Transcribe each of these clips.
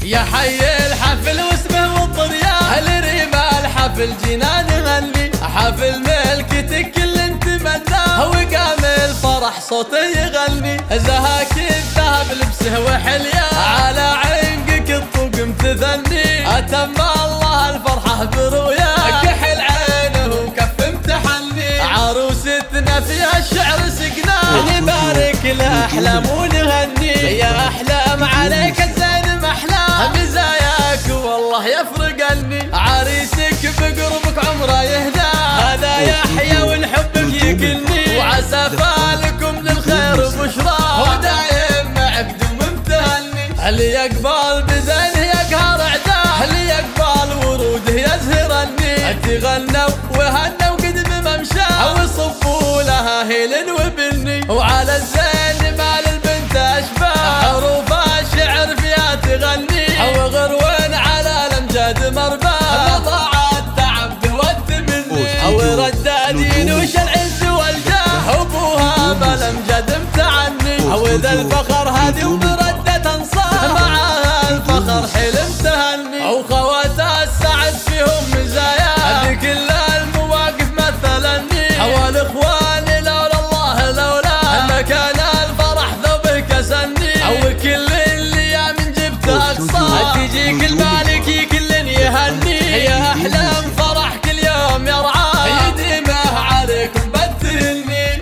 يا حي الحفل واسمه والطريان الرمال حفل جنان غني حفل ملكتك اللي انت مناه وقام الفرح صوته يغني زهاك الذهب لبسه وحليان على عنقك الطقم تثني اتم الله الفرحه برؤياك كحل عينه وكف امتحني عروستنا فيها الشعر سقناه نبارك لاحلام ونغني يا احلام عليك الزين محلام مزاياك والله يفرقني عريسك بقربك عمره يهدى هذا يحيى والحبك يكلني وعسى فالكم للخير بشرى ودايم عقد ممتهني اللي يقبل بزينه يقهر اعداه اللي يقبل وروده يزهرني تغنوا وهنوا قد بممشاه وصفوا لها هيل وبني وعلى الزين مال البنت اشباه حروف الشعر فيها تغني وغروين على الامجاد مرباه طاعت تعب والتمني وردادين وش العز والجاه ابوها بالامجاد امتعني وذا الفخر هذه وبردة انصار معها الفخر حلم تهني وخواتها السعد فيهم مزايا كل المواقف مثلني والاخوان لولا الله لولا ما كان الفرح ذوبه كسني وكل اللي من جبته اقصى تجيك المالكي كل يهني يا احلام فرح كل يوم يرعاه يديمه عليكم بتهني.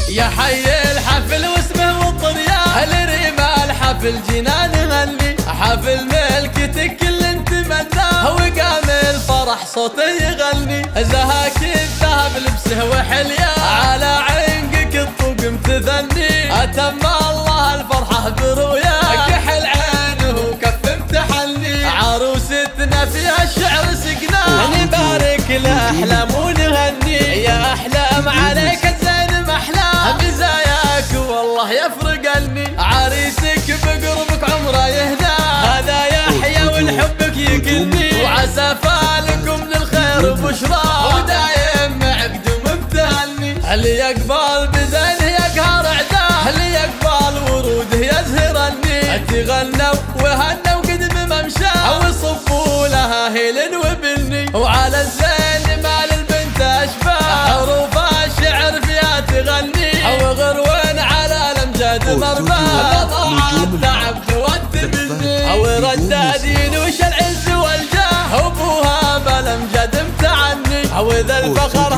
يا حي الحفل واسمه والطريان الرمال حفل جنان غني حفل ملكتك اللي انت مناه وقام الفرح صوته يغني زهاك الذهب لبسه وحليان على عنقك الطقم تثني اتم الله الفرحه برؤياك كحل عينه وكف امتحني عروستنا فيها الشعر سقناه نبارك لاحلام ونغني يا احلام عليك الزين محلام مزاياك والله يفرقني عريسك بقربك عمره يهدى هذا يحيى والحبك يكلني وعسى فالكم للخير بشرى ودايم عقد ممتهني اللي يقبل بزينه يقهر اعداه اللي يقبل وروده يزهرني تغنوا وهنوا قد بممشاه وصفوا لها هيل وبني وعلى الزين مال البنت اشباه حروف الشعر فيها تغني وغروين على الامجاد مرباه طاعت تعب والتبني وردادين وش العز والجاه ابوها بالامجاد امتعني وذا الفخر